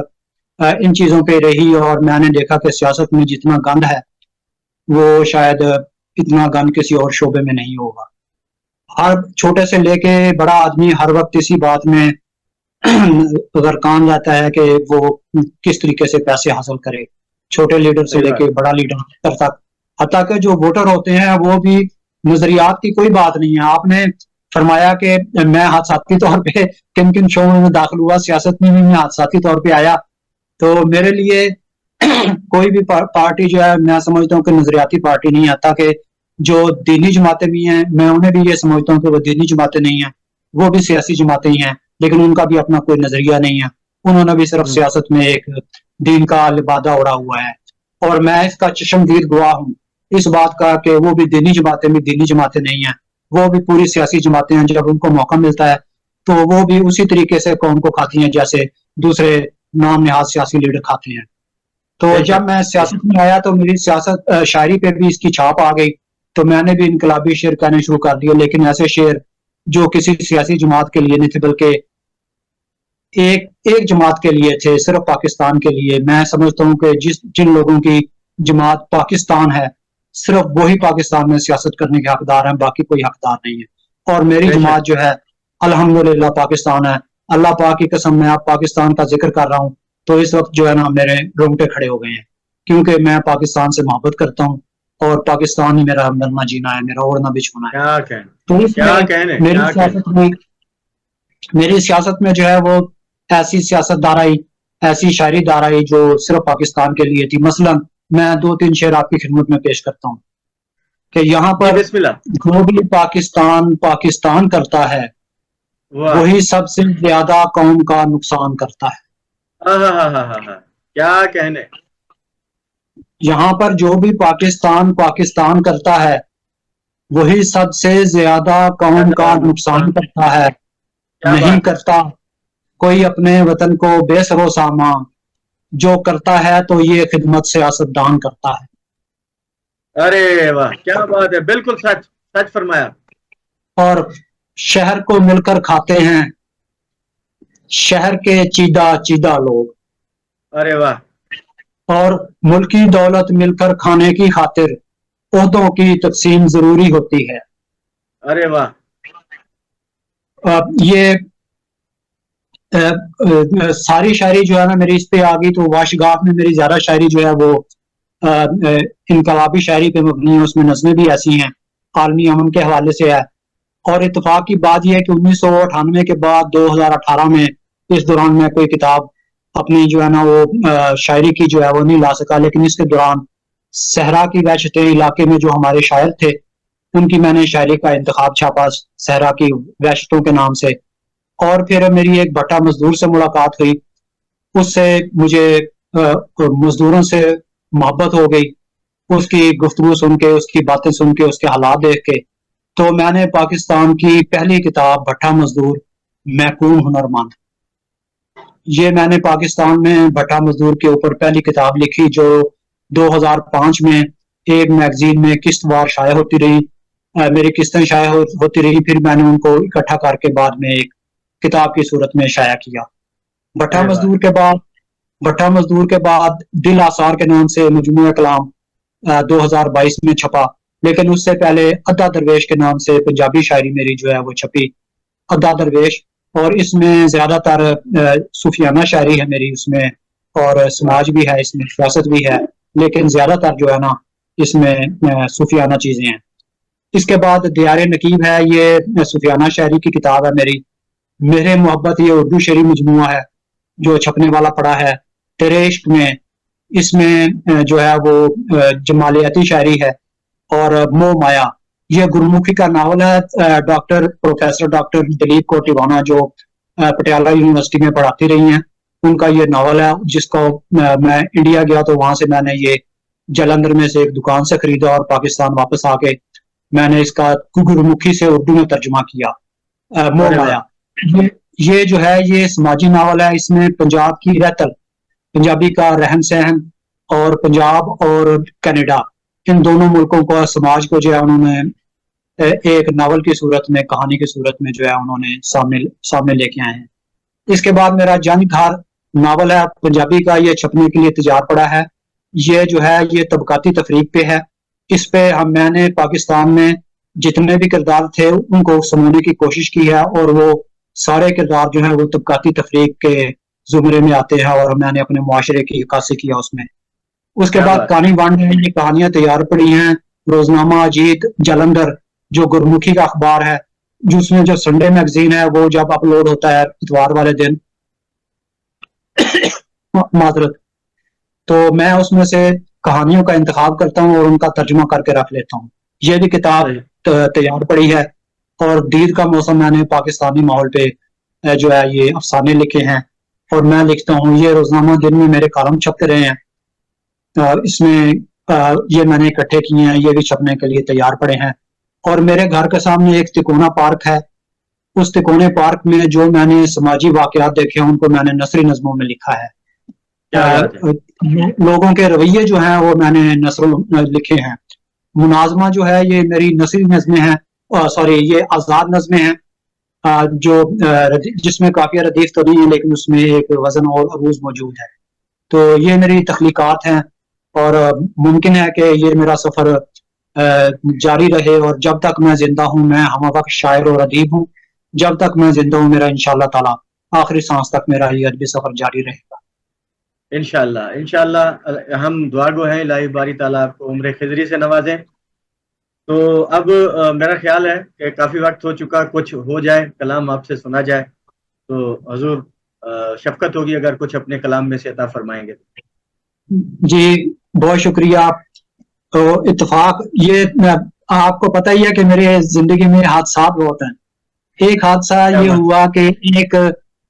ان چیزوں پہ رہی، اور میں نے دیکھا کہ سیاست میں جتنا گند ہے وہ شاید اتنا گند کسی اور شعبے میں نہیں ہوگا. ہر چھوٹے سے لے کے بڑا آدمی ہر وقت اسی بات میں غرقان رہتا ہے کہ وہ کس طریقے سے پیسے حاصل کرے، چھوٹے لیڈر سے لے کے بڑا لیڈر تک، حتیٰ کہ جو ووٹر ہوتے ہیں وہ بھی نظریات کی کوئی بات نہیں ہے. آپ نے فرمایا کہ میں حادثاتی طور پہ کن کن شعبوں میں داخل ہوا، سیاست میں بھی میں حادثاتی طور پہ آیا. تو میرے لیے کوئی بھی پارٹی جو ہے میں سمجھتا ہوں کہ نظریاتی پارٹی نہیں ہے. تاکہ جو دینی جماعتیں بھی ہیں میں انہیں بھی یہ سمجھتا ہوں کہ وہ دینی جماعتیں نہیں ہیں، وہ بھی سیاسی جماعتیں ہی ہیں، لیکن ان کا بھی اپنا کوئی نظریہ نہیں ہے. انہوں نے بھی صرف سیاست میں ایک دین کا لبادہ اڑا ہوا ہے، اور میں اس کا چشمدید گواہ ہوں اس بات کا کہ وہ بھی دینی جماعتیں نہیں ہیں، وہ بھی پوری سیاسی جماعتیں ہیں. جب ان کو موقع ملتا ہے تو وہ بھی اسی طریقے سے قوم کو کھاتی ہیں جیسے دوسرے نام نہاد سیاسی لیڈر کھاتے ہیں. تو جب میں سیاست میں آیا تو میری سیاست شاعری پہ بھی اس کی چھاپ آ گئی، تو میں نے بھی انقلابی شعر کہنے شروع کر دیے، لیکن ایسے شعر جو کسی سیاسی جماعت کے لیے نہیں تھے بلکہ ایک جماعت کے لیے تھے، صرف پاکستان کے لیے. میں سمجھتا ہوں کہ جن لوگوں کی جماعت پاکستان ہے صرف وہی پاکستان میں سیاست کرنے کے حقدار ہیں، باقی کوئی حقدار نہیں ہے. اور میری جماعت جو ہے الحمدللہ پاکستان ہے. اللہ پاک کی قسم میں آپ پاکستان کا ذکر کر رہا ہوں تو اس وقت جو ہے نا میرے رونگٹے کھڑے ہو گئے ہیں، کیونکہ میں پاکستان سے محبت کرتا ہوں اور پاکستان ہی میرا مرنا جینا ہے، میرا اوڑھنا بچھونا ہے. تو اس میں میری سیاست میں جو ہے وہ ایسی سیاست دارائی، ایسی شاعری دارائی جو صرف پاکستان کے لیے تھی. مثلا میں 2-3 شعر آپ کی خدمت میں پیش کرتا ہوں کہ یہاں پر جو بھی پاکستان کرتا ہے وہی سب سے زیادہ قوم کا نقصان کرتا ہے. ہاں ہاں ہاں ہاں ہاں ہاں، کیا کہنے. یہاں پر جو بھی پاکستان پاکستان کرتا ہے وہی سب سے زیادہ قوم کا زیادہ نقصان نقصان. کرتا ہے. کیا نہیں بات ہے. کرتا کوئی اپنے وطن کو بے سر و سامان، جو کرتا ہے تو یہ خدمت سیاستدان کرتا ہے. ارے واہ کیا بات ہے، بالکل سچ، سچ فرمایا. اور شہر کو مل کر کھاتے ہیں شہر کے چیدہ چیدہ لوگ، ارے واہ. اور ملکی دولت مل کر کھانے کی خاطر عہدوں کی تقسیم ضروری ہوتی ہے. ارے واہ. یہ ساری شاعری جو ہے نا میری اس پہ آ گئی، تو واشگاف میں میری زیادہ شاعری جو ہے وہ انقلابی شاعری پہ مبنی ہے. اس میں نظمیں بھی ایسی ہیں، عالمی امن کے حوالے سے ہے. اور اتفاق کی بات یہ ہے کہ 1998 کے بعد 2018 میں اس دوران میں کوئی کتاب اپنی جو ہے نا وہ شاعری کی جو ہے وہ نہیں لا سکا، لیکن اس کے دوران صحرا کی وحشتیں علاقے میں جو ہمارے شاعر تھے ان کی میں نے شاعری کا انتخاب چھاپا صحرا کی وحشتوں کے نام سے. اور پھر میری ایک بھٹا مزدور سے ملاقات ہوئی، اس سے مجھے مزدوروں سے محبت ہو گئی، اس کی گفتگو سن کے، اس کی باتیں سن کے، اس کے حالات دیکھ کے. تو میں نے پاکستان کی پہلی کتاب بھٹا مزدور محکوم ہنرمند، یہ میں نے پاکستان میں بھٹا مزدور کے اوپر پہلی کتاب لکھی، جو 2005 میں ایک میگزین میں قسط وار شائع ہوتی رہی. میری قسطیں شائع ہوتی رہی، پھر میں نے ان کو اکٹھا کر کے بعد میں ایک کتاب کی صورت میں شائع کیا. بھٹا ارے واہ. مزدور کے بعد بھٹا مزدور کے بعد دل آثار کے نام سے مجموعہ کلام 2022 میں چھپا. لیکن اس سے پہلے ادا درویش کے نام سے پنجابی شاعری میری جو ہے وہ چھپی، ادا درویش. اور اس میں زیادہ تر صوفیانہ شاعری ہے میری اس میں، اور واہ. سماج بھی ہے اس میں، سیاست بھی ہے، لیکن زیادہ تر جو ہے نا اس میں صوفیانہ چیزیں ہیں. اس کے بعد دیار نقیب ہے، یہ صوفیانہ شاعری کی کتاب ہے میری. میرے محبت یہ اردو شعری مجموعہ ہے جو چھپنے والا پڑا ہے. تیرے عشق میں، اس میں جو ہے وہ جمالیاتی شاعری ہے. اور مو مایا یہ گرمکھی کا ناول ہے. پروفیسر ڈاکٹر دلیپ کوٹیوانا جو پٹیالہ یونیورسٹی میں پڑھاتی رہی ہیں، ان کا یہ ناول ہے، جس کو میں انڈیا گیا تو وہاں سے میں نے یہ جلندھر میں سے ایک دکان سے خریدا، اور پاکستان واپس آ کے میں نے اس کا گرمکھی سے اردو میں ترجمہ کیا. مو ارے واہ. مایا یہ جو ہے یہ سماجی ناول ہے. اس میں پنجاب کی رہتل، پنجابی کا رہن سہن، اور پنجاب اور کینیڈا ان دونوں ملکوں کو، سماج کو جو ہے انہوں نے ایک ناول کی صورت میں، کہانی کی صورت میں جو ہے انہوں نے سامنے لے کے آئے ہیں. اس کے بعد میرا جنگ دھار ناول ہے پنجابی کا، یہ چھپنے کے لیے تیار پڑا ہے. یہ جو ہے یہ طبقاتی تفریق پہ ہے. اس پہ میں نے پاکستان میں جتنے بھی کردار تھے ان کو سمونے کی کوشش کی ہے، اور وہ سارے کردار جو ہیں وہ طبقاتی تفریق کے زمرے میں آتے ہیں، اور میں نے اپنے معاشرے کی عکاسی کیا اس میں. اس کے کیا بعد بات. کہانی بانڈ ہے، یہ کہانیاں تیار پڑی ہیں. روزنامہ اجیت جلندر جو گرمکھی کا اخبار ہے، جس میں جو سنڈے میگزین ہے وہ جب اپلوڈ ہوتا ہے اتوار والے دن معذرت، تو میں اس میں سے کہانیوں کا انتخاب کرتا ہوں اور ان کا ترجمہ کر کے رکھ لیتا ہوں. یہ بھی کتاب صحیح. تیار پڑی ہے. اور دید کا موسم میں نے پاکستانی ماحول پہ جو ہے یہ افسانے لکھے ہیں، اور میں لکھتا ہوں. یہ روزنامہ دن میں میرے کالم چھپتے رہے ہیں، اس میں یہ میں نے اکٹھے کیے ہیں، یہ بھی چھپنے کے لیے تیار پڑے ہیں. اور میرے گھر کے سامنے ایک تکونہ پارک ہے. اس تکونے پارک میں جو میں نے سماجی واقعات دیکھے ہیں ان کو میں نے نثری نظموں میں لکھا ہے. کیا بات ہے. لوگوں کے رویے جو ہیں وہ میں نے نثروں لکھے ہیں. مناظمہ جو ہے یہ میری نثری نظمیں ہیں، سوری یہ آزاد نظمیں ہیں، جو جس میں کافی ردیف تو نہیں ہے لیکن اس میں ایک وزن اور عروض موجود ہے. تو یہ میری تخلیقات ہیں، اور ممکن ہے کہ یہ میرا سفر جاری رہے، اور جب تک میں زندہ ہوں میں ہم وقت شاعر اور ادیب ہوں. جب تک میں زندہ ہوں میرا انشاءاللہ تعالی آخری سانس تک میرا یہ ادبی سفر جاری رہے گا. انشاءاللہ انشاءاللہ ہم دعا گو ہیں الہی باری تعالیٰ آپ کو عمر خضری سے نوازیں. تو اب میرا خیال ہے کہ کافی وقت ہو چکا، کچھ ہو جائے کلام آپ سے سنا جائے تو حضور شفقت ہوگی اگر کچھ اپنے کلام میں سے عطا فرمائیں گے. جی بہت شکریہ. تو اتفاق یہ آپ کو پتہ ہی ہے کہ میرے زندگی میں حادثات بہت ہیں. ایک حادثہ کیا یہ بات. ہوا کہ ایک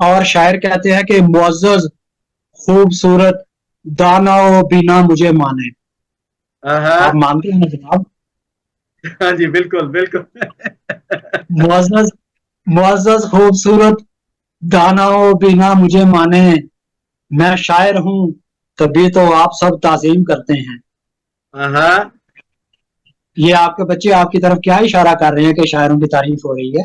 اور شاعر کہتے ہیں کہ معزز خوبصورت دانا و بینا مجھے مانے. ہاں آپ مانتے ہیں جناب؟ ہاں جی بالکل بالکل. معزز معزز خوبصورت دانا و بینا مجھے مانے، میں شاعر ہوں تبھی تو آپ سب تعظیم کرتے ہیں. ہاں یہ آپ کے بچے آپ کی طرف کیا اشارہ کر رہے ہیں کہ شاعروں کی تعریف ہو رہی ہے؟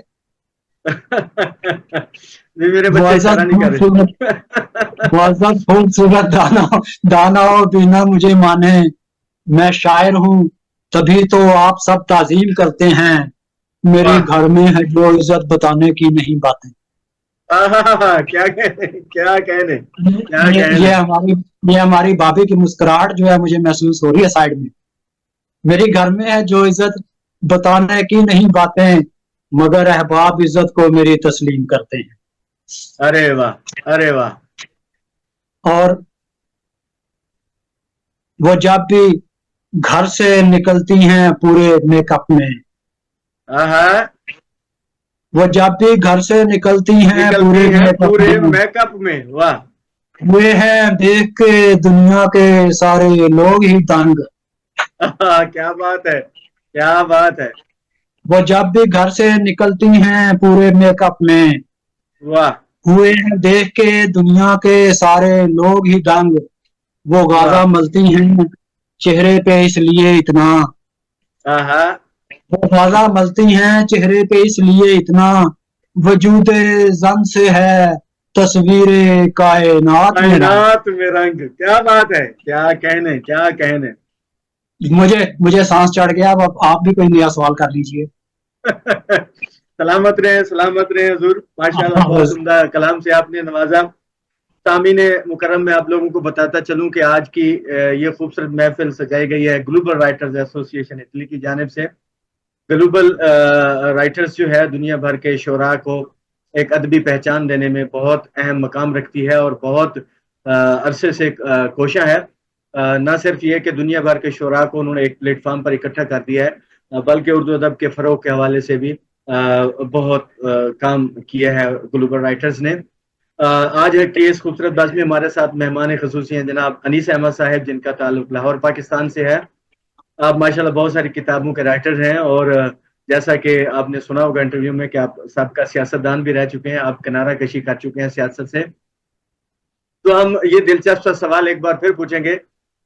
نہیں میرے بچے معزز اشارہ نہیں کر خوبصورت رہے. معزز خوبصورت دانا و بینا مجھے مانے، میں شاعر ہوں تبھی تو آپ سب تعظیم کرتے ہیں. میرے واہ گھر میں ہے جو عزت بتانے کی نہیں باتیں. کیا کہنے کیا کہنے کیا یہ کہنے. یہ ہماری یہ ہماری بھابھی کی مسکراہٹ جو ہے مجھے محسوس ہو رہی ہے سائڈ میں. میری گھر میں ہے جو عزت بتانے کی نہیں باتیں، مگر احباب عزت کو میری تسلیم کرتے ہیں. ارے واہ ارے واہ. اور وہ جب بھی گھر سے نکلتی ہیں پورے میک اپ میں، ہاں وہ جب بھی گھر سے نکلتی ہیں نکلتی پورے ہیں میک اپ پورے میں، میک اپ میں. واہ. ہوئے ہیں دیکھ کے دنیا کے سارے لوگ ہی دنگ. کیا بات ہے کیا بات ہے. وہ جب بھی گھر سے نکلتی ہیں پورے میک اپ میں، واہ ہوئے ہیں دیکھ کے دنیا کے سارے لوگ ہی دنگ. وہ واہ. غازہ ملتی ہیں چہرے پہ اس لیے اتنا، ہاں وہ غازہ ملتی ہیں چہرے پہ اس لیے اتنا، وجود زن سے ہے تصویر کائنات میں رنگ. کائنات میں رنگ. کیا بات ہے کیا کہنے کیا کہنے. مجھے سانس چڑھ گیا. اب آپ بھی کوئی نیا سوال کر لیجئے. سلامت رہے حضور. ماشاءاللہ بہت عمدہ کلام سے آپ نے نوازا. سامعین مکرم میں آپ لوگوں کو بتاتا چلوں کہ آج کی یہ خوبصورت محفل سجائی گئی ہے گلوبل رائٹرز ایسوسی ایشن اٹلی کی جانب سے. گلوبل رائٹرز جو ہے دنیا بھر کے شعراء کو ایک ادبی پہچان دینے میں بہت اہم مقام رکھتی ہے اور بہت عرصے سے کوشاں ہے. نہ صرف یہ کہ دنیا بھر کے شعراء کو انہوں نے ایک پلیٹ فارم پر اکٹھا کر دیا ہے، بلکہ اردو ادب کے فروغ کے حوالے سے بھی بہت کام کیا ہے گلوبل رائٹرز نے. آج ہے کہ اس خوبصورت بازی میں ہمارے ساتھ مہمان خصوصی ہیں جناب انیس احمد صاحب، جن کا تعلق لاہور پاکستان سے ہے. آپ ماشاءاللہ بہت ساری کتابوں کے رائٹر ہیں اور جیسا کہ آپ نے سنا ہوگا انٹرویو میں کہ آپ سابقہ سیاستدان بھی رہ چکے ہیں، آپ کنارہ کشی کر چکے ہیں سیاست سے. تو ہم یہ دلچسپ سا سوال ایک بار پھر پوچھیں گے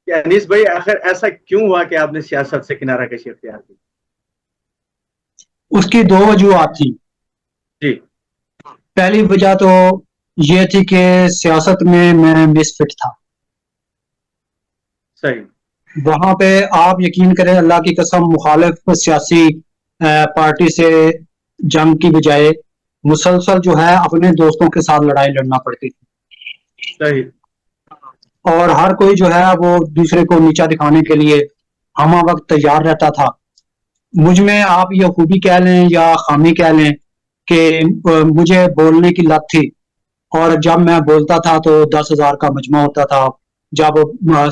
کہ انیس بھائی آخر ایسا کیوں ہوا کہ آپ نے سیاست سے کنارہ کشی اختیار کی؟ اس کی دو وجوہات تھی. جی پہلی وجہ تو یہ تھی کہ سیاست میں مس فٹ تھا. صحیح. وہاں پہ آپ یقین کریں اللہ کی قسم مخالف سیاسی پارٹی سے جنگ کی بجائے مسلسل جو ہے اپنے دوستوں کے ساتھ لڑائی لڑنا پڑتی تھی. صحیح. اور ہر کوئی جو ہے وہ دوسرے کو نیچا دکھانے کے لیے ہمہ وقت تیار رہتا تھا. مجھ میں آپ یہ خوبی کہہ لیں یا خامی کہہ لیں کہ مجھے بولنے کی لت تھی، اور جب میں بولتا تھا تو 10,000 کا مجمع ہوتا تھا. جب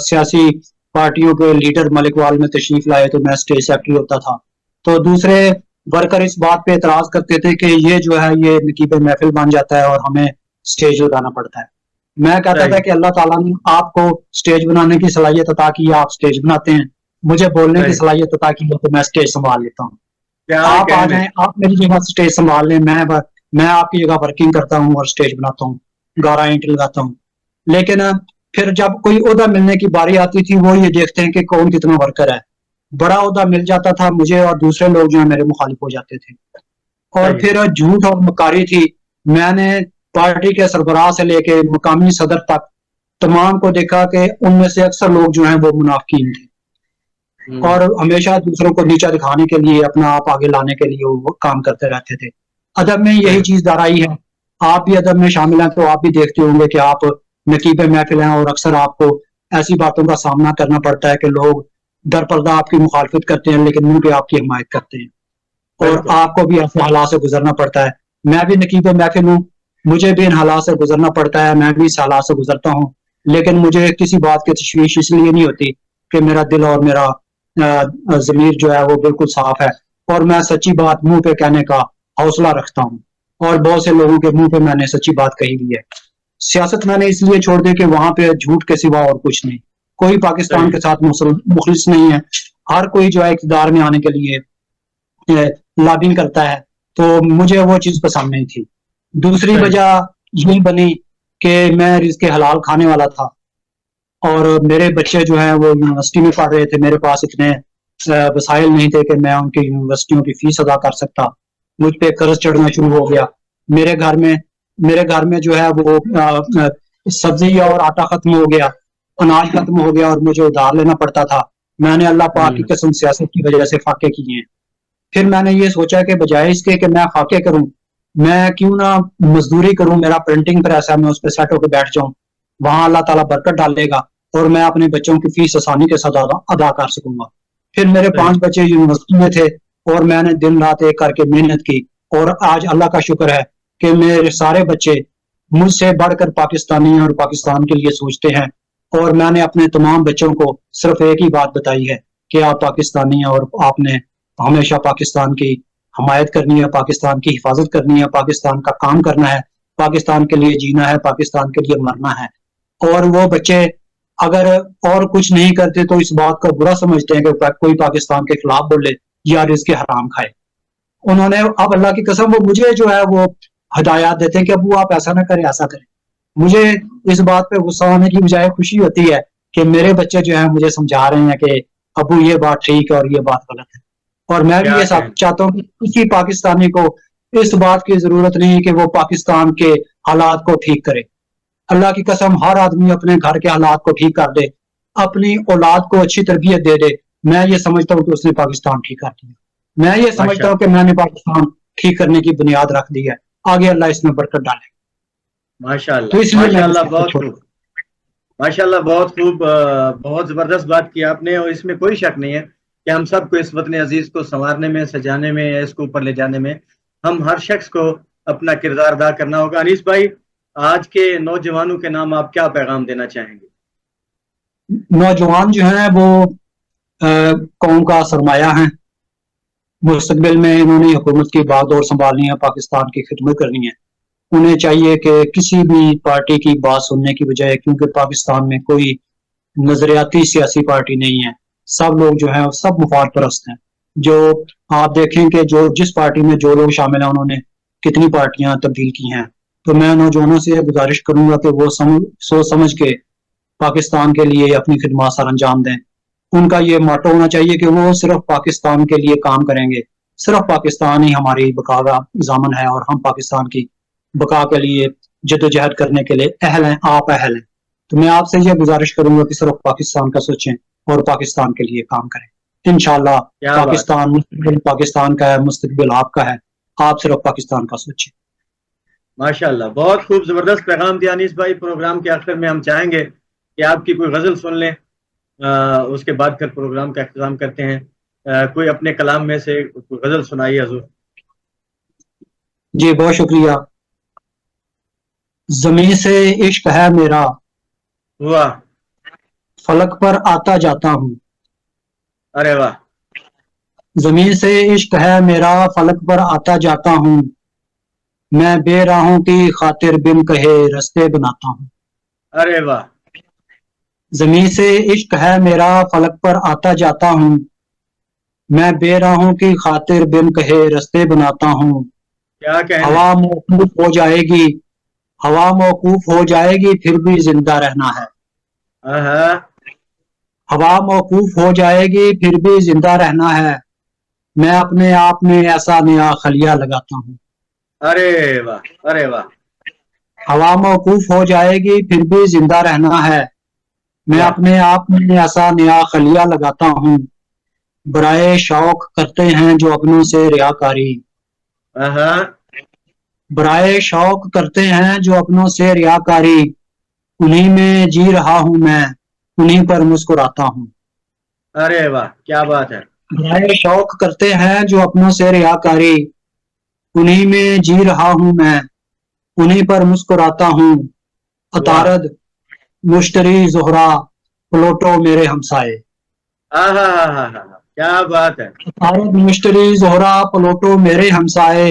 سیاسی پارٹیوں کے لیڈر ملک وال میں تشریف لائے تو میں اسٹیج سیکرٹری ہوتا تھا. تو دوسرے ورکر اس بات پہ اعتراض کرتے تھے کہ یہ جو ہے یہ نقیب محفل بن جاتا ہے اور ہمیں اسٹیج لگانا پڑتا ہے. میں کہتا تھا صحیح. کہ اللہ تعالیٰ نے آپ کو اسٹیج بنانے کی صلاحیت عطا کی ہے، آپ اسٹیج بناتے ہیں. مجھے بولنے کی صحیح. صلاحیت عطا کی ہے تو میں اسٹیج سنبھال لیتا ہوں. کیا آپ آ کہنے. جائیں، آپ میری جگہ اسٹیج سنبھال لیں، میں آپ کی جگہ ورکنگ کرتا ہوں اور اسٹیج بناتا ہوں، گارا اینٹ لگاتا ہوں. لیکن پھر جب کوئی عہدہ ملنے کی باری آتی تھی وہ یہ دیکھتے ہیں کہ کون کتنا ورکر ہے. بڑا عہدہ مل جاتا تھا مجھے اور دوسرے لوگ جو ہیں میرے مخالف ہو جاتے تھے. اور صحیح. پھر جھوٹ اور مکاری تھی. میں نے پارٹی کے سربراہ سے لے کے مقامی صدر تک تمام کو دیکھا کہ ان میں سے اکثر لوگ جو ہیں وہ منافقین تھے اور ہمیشہ دوسروں کو نیچا دکھانے کے لیے اپنا آپ آگے لانے کے لیے وہ کام کرتے رہتے تھے. ادب میں یہی صحیح. چیز درائی ہے. آپ بھی ادب میں شامل ہیں تو آپ بھی دیکھتے ہوں گے کہ آپ نقیب محفل ہیں اور اکثر آپ کو ایسی باتوں کا سامنا کرنا پڑتا ہے کہ لوگ در پردہ آپ کی مخالفت کرتے ہیں لیکن منہ پہ آپ کی حمایت کرتے ہیں، اور بالکل. آپ کو بھی ایسے حالات سے گزرنا پڑتا ہے. میں بھی نقیب محفل ہوں، مجھے بھی ان حالات سے گزرنا پڑتا ہے، میں بھی اس حالات سے گزرتا ہوں. لیکن مجھے کسی بات کی تشویش اس لیے نہیں ہوتی کہ میرا دل اور میرا ضمیر جو ہے وہ بالکل صاف ہے اور میں سچی بات منہ پہ کہنے کا حوصلہ رکھتا ہوں. اور بہت سے لوگوں کے منہ پہ میں نے سچی بات کہی بھی ہے. سیاست میں نے اس لیے چھوڑ دی کہ وہاں پہ جھوٹ کے سوا اور کچھ نہیں. کوئی پاکستان کے ساتھ مخلص نہیں ہے. ہر کوئی جو ہے اقتدار میں آنے کے لیے لابنگ کرتا ہے. تو مجھے وہ چیز پسند نہیں تھی. دوسری وجہ یہ بنی کہ میں رزق حلال کھانے والا تھا اور میرے بچے جو ہیں وہ یونیورسٹی میں پڑھ رہے تھے. میرے پاس اتنے وسائل نہیں تھے کہ میں ان کی یونیورسٹیوں کی فیس ادا کر سکتا. مجھ پہ قرض چڑھنا شروع ہو گیا. میرے گھر میں جو ہے وہ سبزی اور آٹا ختم ہو گیا, اناج ختم ہو گیا اور مجھے ادھار لینا پڑتا تھا. میں نے اللہ پاک کی قسم سیاست کی وجہ سے فاقے کیے ہیں. پھر میں نے یہ سوچا کہ بجائے اس کے کہ میں فاقے کروں, میں کیوں نہ مزدوری کروں. میرا پرنٹنگ پریس ہے, میں اس پہ سیٹ ہو کے بیٹھ جاؤں. وہاں اللہ تعالیٰ برکت ڈالے گا اور میں اپنے بچوں کی فیس آسانی کے ساتھ ادا کر سکوں گا. پھر میرے 5 بچے یونیورسٹی میں تھے اور میں نے دن رات ایک کر کے محنت کی, اور آج اللہ کا شکر ہے کہ میرے سارے بچے مجھ سے بڑھ کر پاکستانی ہیں اور پاکستان کے لیے سوچتے ہیں. اور میں نے اپنے تمام بچوں کو صرف ایک ہی بات بتائی ہے کہ آپ پاکستانی ہیں اور آپ نے ہمیشہ پاکستان کی حمایت کرنی ہے, پاکستان کی حفاظت کرنی ہے, پاکستان کا کام کرنا ہے, پاکستان کے لیے جینا ہے, پاکستان کے لیے مرنا ہے. اور وہ بچے اگر اور کچھ نہیں کرتے تو اس بات کو برا سمجھتے ہیں کہ کوئی پاکستان کے خلاف بولے یا رزق حرام کھائے. انہوں نے اب اللہ کی قسم وہ مجھے جو ہے وہ ہدایات دیتے ہیں کہ ابو آپ ایسا نہ کریں, ایسا کریں. مجھے اس بات پہ غصہ ہونے کی بجائے خوشی ہوتی ہے کہ میرے بچے جو ہیں مجھے سمجھا رہے ہیں کہ ابو یہ بات ٹھیک ہے اور یہ بات غلط ہے. اور میں بھی یہ چاہتا ہوں کہ کسی پاکستانی کو اس بات کی ضرورت نہیں کہ وہ پاکستان کے حالات کو ٹھیک کرے. اللہ کی قسم ہر آدمی اپنے گھر کے حالات کو ٹھیک کر دے, اپنی اولاد کو اچھی تربیت دے دے. میں یہ سمجھتا ہوں کہ اس نے پاکستان ٹھیک کر دیا. میں یہ سمجھتا ہوں کہ میں نے پاکستان ٹھیک کرنے کی بنیاد رکھ دی ہے. آگے اللہ اس میں برکت ڈالے. ماشاء اللہ, تو اس لیے ماشاء اللہ, بہت خوب, ماشاء اللہ, بہت خوب, بہت زبردست بات کی آپ نے. اور اس میں کوئی شک نہیں ہے کہ ہم سب کو اس وطن عزیز کو سنوارنے میں, سجانے میں, یا اس کو اوپر لے جانے میں ہم ہر شخص کو اپنا کردار ادا کرنا ہوگا. انیس بھائی, آج کے نوجوانوں کے نام آپ کیا پیغام دینا چاہیں گے؟ نوجوان جو ہیں وہ قوم کا سرمایہ ہیں. مستقبل میں انہوں نے حکومت کی بات اور سنبھالنی ہے, پاکستان کی خدمت کرنی ہے. انہیں چاہیے کہ کسی بھی پارٹی کی بات سننے کی بجائے, کیونکہ پاکستان میں کوئی نظریاتی سیاسی پارٹی نہیں ہے, سب لوگ جو ہیں سب مفاد پرست ہیں. جو آپ دیکھیں کہ جو جس پارٹی میں جو لوگ شامل ہیں انہوں نے کتنی پارٹیاں تبدیل کی ہیں. تو میں نوجوانوں سے گزارش کروں گا کہ وہ سوچ سمجھ کے پاکستان کے لیے اپنی خدمات سر انجام دیں. ان کا یہ موٹو ہونا چاہیے کہ وہ صرف پاکستان کے لیے کام کریں گے. صرف پاکستان ہی ہماری بقا کا ضامن ہے اور ہم پاکستان کی بقا کے لیے جدوجہد کرنے کے لیے اہل ہیں, آپ اہل ہیں. تو میں آپ سے یہ گزارش کروں گا کہ صرف پاکستان کا سوچیں اور پاکستان کے لیے کام کریں. انشاءاللہ پاکستان مستقبل پاکستان کا ہے, مستقبل آپ کا ہے. آپ صرف پاکستان کا سوچیں. ماشاءاللہ, بہت خوب, زبردست پیغام دیا انیس بھائی. پروگرام کے آخر میں ہم چاہیں گے کہ آپ کی کوئی غزل سن لیں, اس کے بعد پھر پروگرام کا اختتام کرتے ہیں. کوئی اپنے کلام میں سے کوئی غزل سنائیے حضور. جی بہت شکریہ. زمین سے عشق ہے میرا, واہ, فلک پر آتا جاتا ہوں. ارے واہ, زمین سے عشق ہے میرا, فلک پر آتا جاتا ہوں. میں بے راہوں کی خاطر بن کہے رستے بناتا ہوں. ارے واہ, زمین سے عشق ہے میرا, فلک پر آتا جاتا ہوں. میں بے راہوں کی خاطر بن کہے رستے بناتا ہوں. کیا کہنے, ہوا موقوف ہو جائے گی, ہوا موقوف ہو جائے گی, پھر بھی زندہ رہنا ہے. ہوا موقوف ہو جائے گی, پھر بھی زندہ رہنا ہے. میں اپنے آپ میں ایسا نیا خلیہ لگاتا ہوں. ارے واہ, ارے واہ, ہوا موقوف ہو جائے گی, پھر بھی زندہ رہنا ہے. میں واہ, اپنے آپ میں ایسا نیا خلیہ لگاتا ہوں. برائے شوق کرتے ہیں جو اپنوں سے ریاکاری, برائے شوق کرتے ہیں جو اپنوں سے ریاکاری. انہی میں جی رہا ہوں میں, انہی پر مسکراتا ہوں. ارے واہ, کیا بات ہے. برائے شوق کرتے ہیں جو اپنوں سے ریاکاری, انہی میں جی رہا ہوں میں, انہی پر مسکراتا ہوں. عطارد مشتری زہرا پلوٹو میرے ہمسائے. کیا بات ہے. عطارد مشتری زہرا پلوٹو میرے ہمسائے.